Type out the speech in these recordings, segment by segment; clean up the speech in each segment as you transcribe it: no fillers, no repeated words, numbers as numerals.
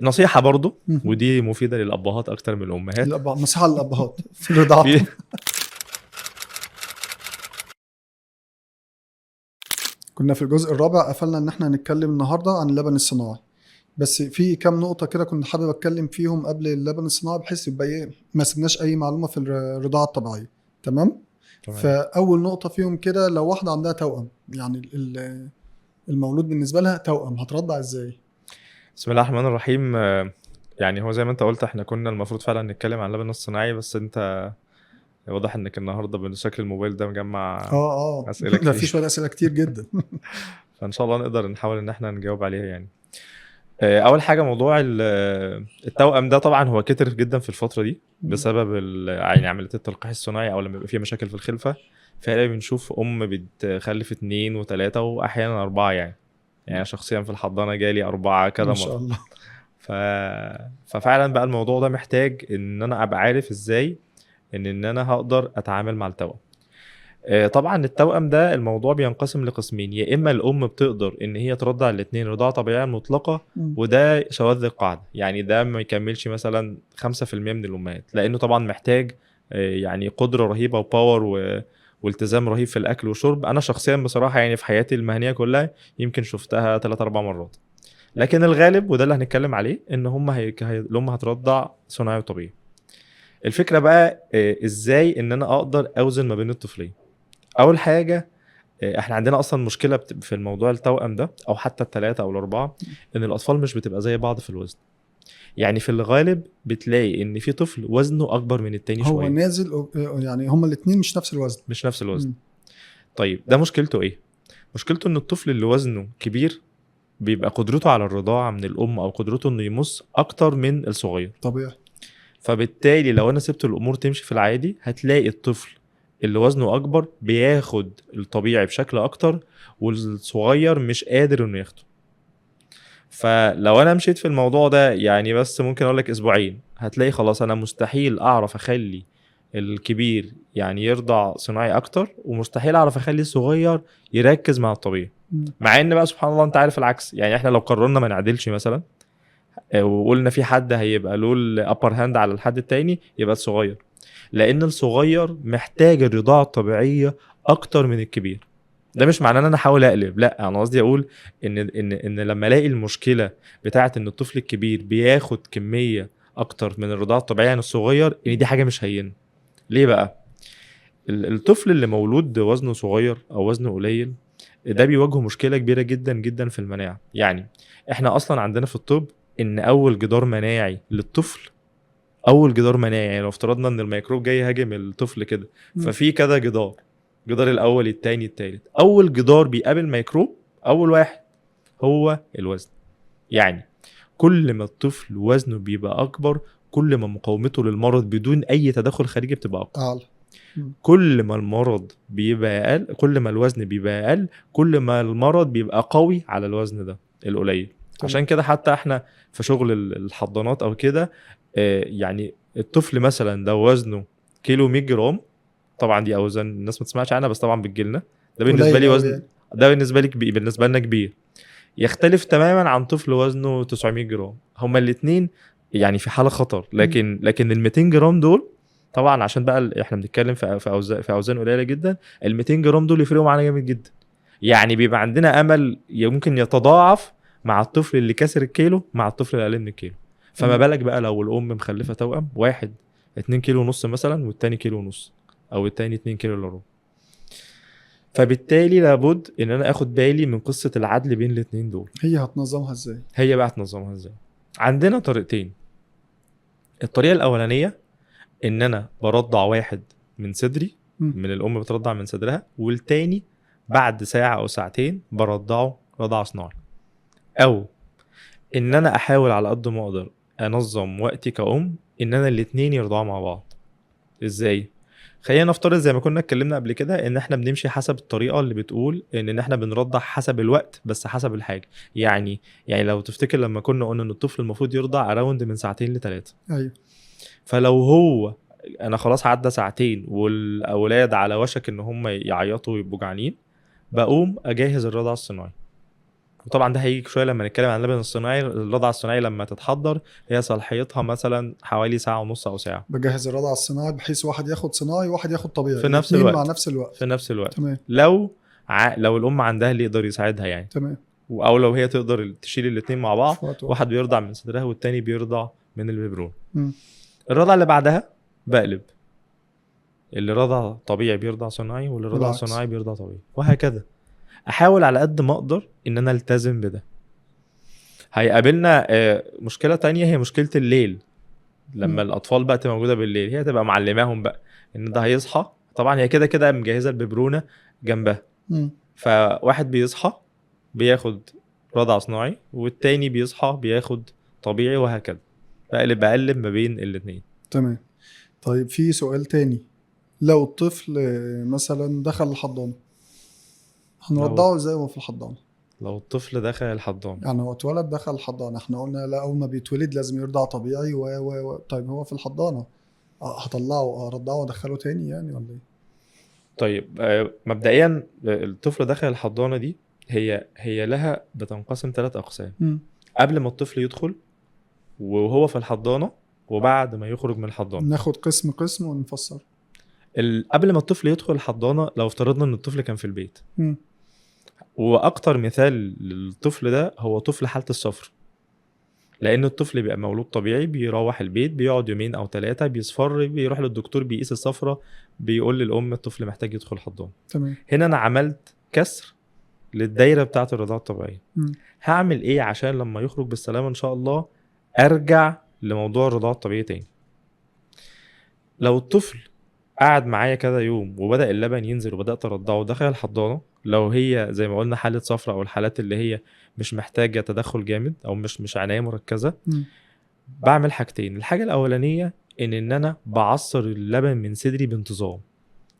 نصيحة برضو مهم. ودي مفيدة للأبهات أكتر من الأمهات. نصيحة للأبهات في الرضاعة. في كنا في الجزء الرابع قفلنا ان احنا هنتكلم النهارده عن اللبن الصناعي، بس في كام نقطة كده كنت حابب اتكلم فيهم قبل اللبن الصناعي بحيث يبقى ايه ما سبناش اي معلومة في الرضاعة الطبيعية. تمام. تمام. فاول نقطة فيهم كده، لو واحدة عندها توأم، يعني المولود بالنسبة لها توأم، هترضع ازاي؟ بسم الله الرحمن الرحيم. يعني هو زي ما انت قلت احنا كنا المفروض فعلا نتكلم عن اللبن الصناعي، بس انت واضح انك النهارده بشكل الموبايل ده مجمع اه اسئله ده في كتير. شوية أسئلة كتير جدا. فان شاء الله نقدر نحاول ان احنا نجاوب عليها يعني. اول حاجه موضوع التوأم ده طبعا هو كتر جدا في الفتره دي بسبب يعني عمليه التلقيح الصناعي، او لما يبقى فيها مشاكل في الخلفه فعلا بنشوف بتخلف 2 و3 واحيانا 4 يعني. يعني شخصيا في الحضانه جالي 4 كذا ما شاء مره. الله. ف... ففعلا بقى الموضوع ده محتاج ان انا ابقى عارف ازاي ان انا هقدر اتعامل مع التوأم. طبعا التوأم ده الموضوع بينقسم لقسمين، يا اما الام بتقدر ان هي ترضع الاثنين رضاعه طبيعيه مطلقه، وده شواذ القاعده، يعني ده ما يكملش مثلا 5% من الامهات، لانه طبعا محتاج يعني قدره رهيبه وباور والتزام رهيب في الاكل والشرب. انا شخصيا بصراحه يعني في حياتي المهنيه كلها يمكن شفتها 3-4 مرات، لكن الغالب وده اللي هنتكلم عليه ان هم الام هترضع صناعي وطبيعي. الفكره بقى ازاي ان انا اقدر اوزن ما بين الطفلين. اول حاجه احنا عندنا اصلا مشكله في الموضوع التوأم ده، او حتى الثلاثه او الاربعه، ان الاطفال مش بتبقى زي بعض في الوزن. يعني في الغالب بتلاقي ان في طفل وزنه اكبر من التاني هو شويه، نازل يعني هما الاثنين مش نفس الوزن. مش نفس الوزن. طيب ده مشكلته ايه؟ مشكلته ان الطفل اللي وزنه كبير بيبقى قدرته على الرضاعه من الام او قدرته انه يمص اكتر من الصغير. طبيعي. فبالتالي لو انا سبت الامور تمشي في العادي هتلاقي الطفل اللي وزنه اكبر بياخد الطبيعي بشكل اكتر، والصغير مش قادر انه ياخده. فلو انا مشيت في الموضوع ده يعني بس ممكن اقول لك اسبوعين هتلاقي خلاص انا مستحيل اعرف اخلي الكبير يعني يرضع صناعي اكتر، ومستحيل اعرف اخلي الصغير يركز مع الطبيعي. مع ان بقى سبحان الله انت عارف العكس، يعني احنا لو قررنا ما نعدلش مثلا وقلنا في حد هيبقى له الابر هاند على الحد التاني يبقى الصغير، لان الصغير محتاج الرضاعه الطبيعيه اكتر من الكبير. ده مش معناه ان انا احاول اقلب، لا انا قصدي اقول ان لما الاقي المشكله بتاعه ان الطفل الكبير بياخد كميه اكتر من الرضاعه الطبيعيه عن الصغير، ان دي حاجه مش هينه. ليه بقى؟ الطفل اللي مولود وزنه صغير او وزنه قليل ده بيواجهه مشكله كبيره جدا جدا في المناعه. يعني احنا اصلا عندنا في الطب ان اول جدار مناعي للطفل، اول جدار مناعي، يعني لو افترضنا ان الميكروب جاي هاجم الطفل كده ففي كذا جدار، جدار الاول التاني التالت، اول جدار بيقابل ميكروب اول واحد هو الوزن. يعني كل ما الطفل وزنه بيبقى اكبر كل ما مقاومته للمرض بدون اي تدخل خارجي بتبقى اقوى. كل ما المرض بيبقى اقل، كل ما الوزن بيبقى اقل، كل ما المرض بيبقى قوي على الوزن ده القليل. عشان كده حتى احنا في شغل الحضانات او كده يعني الطفل مثلا ده وزنه كيلو 100 جرام، طبعا دي اوزان الناس ما تسمعش عنها بس طبعا بتجيلنا، ده بالنسبه لي وزن يعني. ده بالنسبه لي كبير، بالنسبه لنا كبير، يختلف تماما عن طفل وزنه 900 جرام. هما الاثنين يعني في حاله خطر، لكن ال 200 جرام دول طبعا عشان بقى احنا بنتكلم في اوزان قليله جدا، ال 200 جرام دول يفرقوا معانا جامد جدا. يعني بيبقى عندنا امل ممكن يتضاعف مع الطفل اللي كسر الكيلو مع الطفل اللي اقل من الكيلو. فما بالك بقى لو الام مخلفه توأم، واحد 2 كيلو ونص مثلا والتاني كيلو ونص، او التاني 2 كيلو الا ربع. فبالتالي لابد ان انا اخد بالي من قصه العدل بين الاثنين دول. هي هتنظمها ازاي؟ هي بقى هتنظمها ازاي؟ عندنا طريقتين. الطريقه الاولانيه ان انا برضع واحد من صدري، من الام بترضع من صدرها، والتاني بعد ساعه او ساعتين برضعه رضع صناعي. او ان انا احاول على قد ما اقدر انظم وقتي كأم ان انا الاتنين يرضعوا مع بعض. ازاي؟ خلينا نفترض زي ما كنا اتكلمنا قبل كده ان احنا بنمشي حسب الطريقه اللي بتقول ان احنا بنرضع حسب الوقت بس حسب الحاجه. يعني لو تفتكر لما كنا قلنا ان الطفل المفروض يرضع اراوند من 2 ل3. ايوه. فلو هو انا خلاص عدى ساعتين والاولاد على وشك ان هم يعيطوا ويبقوا جعانين، بقوم اجهز الرضاعه الصناعي. وطبعا ده هيجي شويه لما نتكلم عن اللبن الصناعي. الرضعه الصناعيه لما تتحضر هي صلاحيتها مثلا حوالي ساعه ونص او ساعه بجهز الرضع الصناعي بحيث واحد ياخد صناعي وواحد ياخد طبيعي، في نفس الاثنين مع الوقت. نفس الوقت. في نفس الوقت تمام. لو الام عندها اللي يقدر يساعدها يعني، تمام. او لو هي تقدر تشيل الاثنين مع بعض، في وقت واحد بيرضع من صدرها والتاني بيرضع من البيبرون. مم. الرضع اللي بعدها بقلب، اللي رضع طبيعي بيرضع صناعي، واللي رضع بالعكس. صناعي بيرضع طبيعي، وهكذا. احاول على قد ما اقدر ان انا التزم بده. هيقابلنا مشكله تانية، هي مشكله الليل. لما الاطفال بقى تبقى موجوده بالليل، هي تبقى معلماهم بقى ان ده هيصحى. طبعا هي كده كده مجهزه الببرونه جنبها، مم. فواحد بيصحى بياخد رضع صناعي، والتاني بيصحى بياخد طبيعي، وهكذا. بقلب ما بين الاثنين. تمام. طيب في سؤال تاني، لو الطفل مثلا دخل الحضانة هنرضعه ازاي وهو في الحضانة؟ لو الطفل دخل الحضانه، يعني هو اتولد دخل الحضانة، احنا قلنا لا، اول ما بيتولد لازم يرضع طبيعي طيب هو في الحضانة هطلعه ارضعه وادخله تاني يعني ولا ايه؟ طيب مبدئيا الطفل داخل الحضانه دي هي لها بتنقسم 3 اقسام. مم. قبل ما الطفل يدخل، وهو في الحضانه، وبعد ما يخرج من الحضانه. ناخد قسم قسم ونفسر. قبل ما الطفل يدخل الحضانه، لو افترضنا ان الطفل كان في البيت، مم. واكتر مثال للطفل ده هو طفل حاله الصفر. لان الطفل بيبقى مولود طبيعي، بيروح البيت، بيقعد 2 أو 3 بيصفر، بيروح للدكتور بيقيس الصفرة، بيقول للام الطفل محتاج يدخل حضانه. تمام. هنا انا عملت كسر للدايره بتاعه الرضاعه الطبيعيه. مم. هعمل ايه عشان لما يخرج بالسلامه ان شاء الله ارجع لموضوع الرضاعه الطبيعي تاني؟ لو الطفل قعد معايا كذا يوم وبدا اللبن ينزل وبدات ارضعه ودخل الحضانه، لو هي زي ما قلنا حاله صفرة او الحالات اللي هي مش محتاجه تدخل جامد او مش عنايه مركزه، مم. بعمل حاجتين. الحاجه الاولانيه ان انا بعصر اللبن من صدري بانتظام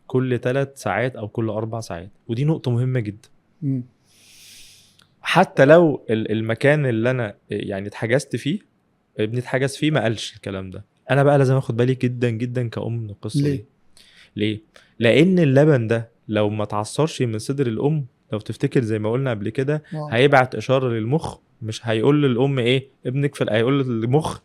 كل 3 ساعات او كل 4 ساعات، ودي نقطه مهمه جدا. مم. حتى لو المكان اللي انا يعني اتحجزت فيه، ابني اتحجز فيه، ما قالش الكلام ده، انا بقى لازم اخد بالي جدا جدا كأم من القصه ليه؟ دي. ليه؟ لان اللبن ده لو ما تعصرش من صدر الام، لو تفتكر زي ما قلنا قبل كده، هيبعت اشاره للمخ، مش هيقول للام ايه ابنك هيقول للمخ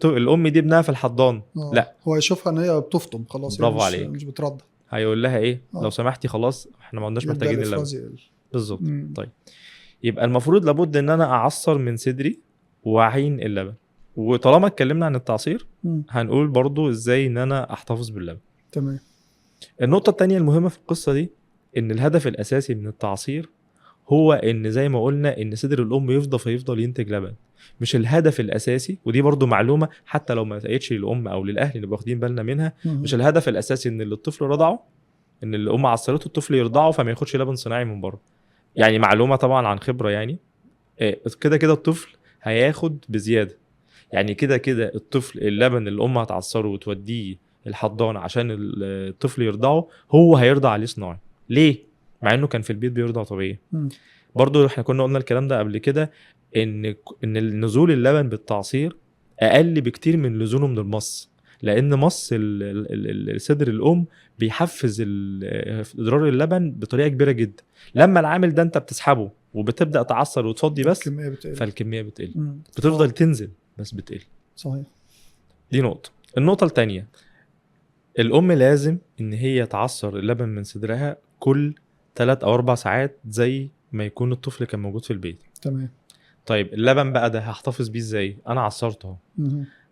الام دي ابنها في الحضان. لا، هو يشوفها ان هي بتفطم خلاص، برافو عليك، مش بترضع. هيقول لها ايه؟ لو سمحتي خلاص احنا ما عندناش محتاجين اللبن. بالظبط. طيب يبقى المفروض لابد ان انا اعصر من صدري واعين اللبن. وطالما اتكلمنا عن التعصير، هنقول برضو ازاي ان انا احتفظ باللبن. تمام. النقطة التانية المهمة في القصة دي ان الهدف الاساسي من التعصير هو ان زي ما قلنا ان صدر الام يفضل ينتج لبن، مش الهدف الاساسي. ودي برضو معلومة حتى لو ما اتقالتش للام او للاهل نبقى واخدين بالنا منها. مش الهدف الاساسي ان اللي الطفل رضعه، ان الام عصرته الطفل يرضعه فما ياخدش لبن صناعي من بره. يعني معلومة طبعا عن خبرة يعني، كده كده الطفل هياخد بزيادة. يعني كده كده الطفل اللبن اللي الام هتعصره وتوديه الحضانة عشان الطفل يرضعه، هو هيرضع عليه صناعي. ليه؟ مع انه كان في البيت بيرضع طبيعي. برضو احنا كنا قلنا الكلام ده قبل كده، ان نزول اللبن بالتعصير اقل بكتير من نزوله من المص. لان مص صدر الام بيحفز اضرار اللبن بطريقه كبيره جدا. لما العامل ده انت بتسحبه وبتبدا تعصر وتفضي بس، فالكميه بتقل. بتفضل تنزل بس بتقل. صحيح. دي نقطه. النقطه الثانيه، الام لازم ان هي تعصر اللبن من صدرها كل 3 أو 4 ساعات زي ما يكون الطفل كان موجود في البيت. تمام. طيب اللبن بقى ده هحتفظ بيه ازاي؟ انا عصرته،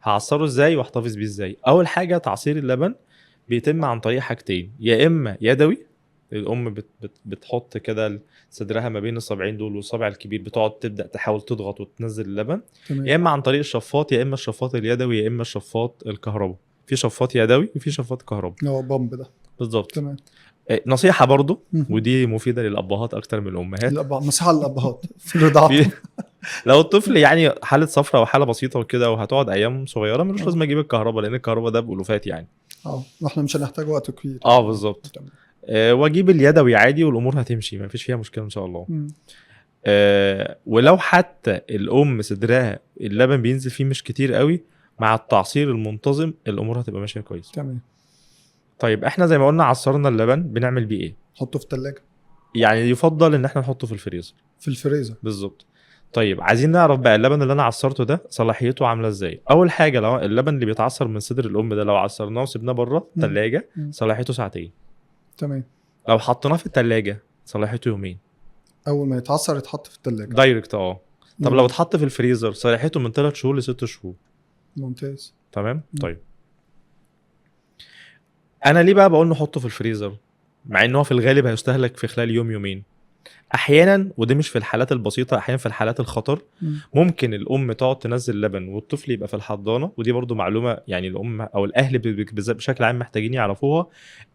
هعصره ازاي واحتفظ بيه ازاي؟ اول حاجه تعصير اللبن بيتم عن طريق حاجتين، يا اما يدوي، الام بتحط كده صدرها ما بين الصبعين دول والصبع الكبير، بتقعد تبدا تحاول تضغط وتنزل اللبن. يا اما عن طريق الشفاط، يا اما الشفاط اليدوي، يا اما الشفاط الكهرباء. في شفاط يدوي وفي شفاط كهرباء، هو بامب ده. بالظبط. تمام. نصيحه برضو، ودي مفيده للابهات اكتر من الامهات. نصيحه للابهات في الرضاعه. لو الطفل يعني حاله صفرة وحاله بسيطه وكده وهتقعد ايام صغيره، مش لازم اجيب الكهرباء، لان الكهرباء ده بالوفات يعني. واحنا مش هنحتاج وقت كبير. بالظبط. واجيب اليدوي عادي والامور هتمشي، ما فيش فيها مشكله ان شاء الله. ولو حتى الام صدرها اللبن بينزل فيه مش كتير قوي، مع التعصير المنتظم الامور هتبقى ماشيه كويس. تمام. طيب احنا زي ما قلنا عصرنا اللبن، بنعمل بيه ايه؟ نحطه في الثلاجه. يعني يفضل ان احنا نحطه في الفريزر. في الفريزر. بالظبط. طيب عايزين نعرف بقى اللبن اللي انا عصرته ده صلاحيته عامله ازاي. اول حاجه لو اللبن اللي بيتعصر من صدر الام ده لو عصرناه وسيبناه بره مم. الثلاجه مم. صلاحيته ساعتين. تمام. لو حطيناه في الثلاجه صلاحيته يومين اول ما يتعصر يتحط في التلاجة. دايركت. طب لو مم. اتحط في الفريزر صلاحيته من 3 شهور ل 6 شهور. ممتاز. تمام. مم. طيب انا ليه بقى بقول نحطه في الفريزر مع ان هو في الغالب هيستهلك في خلال يوم يومين؟ احيانا، ودي مش في الحالات البسيطه، احيانا في الحالات الخطر مم. ممكن الام تقعد تنزل لبن والطفل يبقى في الحضانه. ودي برضو معلومه يعني الام او الاهل بشكل عام محتاجين يعرفوها،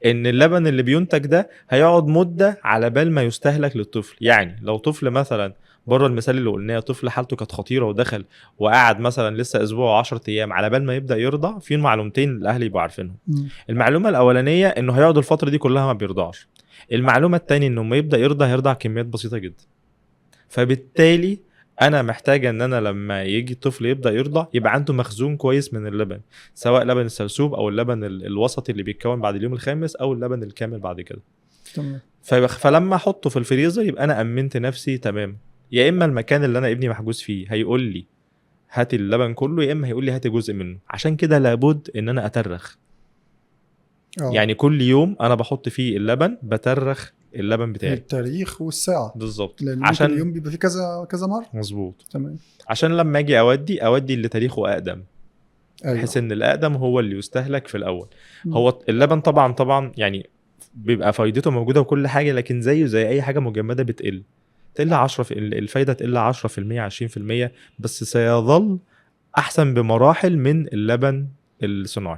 ان اللبن اللي بينتج ده هيقعد مده على بال ما يستهلك للطفل. يعني لو طفل مثلا بره المثال اللي قلناه، طفل حالته كانت خطيره ودخل وقعد مثلا لسه اسبوع و10 ايام على بال ما يبدا يرضع، في معلومتين الاهل يبقوا عارفينهم. مم. المعلومه الاولانيه انه هيقعد الفتره دي كلها ما بيرضعش. المعلومه الثانيه انه لما يبدا يرضع هيرضع كميات بسيطه جدا. فبالتالي انا محتاجه ان انا لما يجي الطفل يبدا يرضع يبقى عنده مخزون كويس من اللبن، سواء لبن السرسوب او اللبن الوسطي اللي بيتكون بعد اليوم الخامس او اللبن الكامل بعد كده. تمام. فلما احطه في الفريزر يبقى انا امنت نفسي تمام. يا اما المكان اللي انا ابني محجوز فيه هيقول لي هات اللبن كله، يا اما هيقول لي هات جزء منه. عشان كده لابد ان انا اترخ. يعني كل يوم انا بحط فيه اللبن بترخ اللبن بتاعي التاريخ والساعة، بالظبط، لأن ممكن عشان اليوم بيبقى فيه كذا كذا مرة. مظبوط، تمام. عشان لما اجي اودي اللي تاريخه اقدم، بحيث أيوه. ان الاقدم هو اللي يستهلك في الاول. مم. هو اللبن طبعا يعني بيبقى فايدته موجوده وكل حاجه، لكن زيه زي اي حاجه مجمده بتقل 10 الفايده تقل 10% 20%، بس سيظل احسن بمراحل من اللبن الصناعي.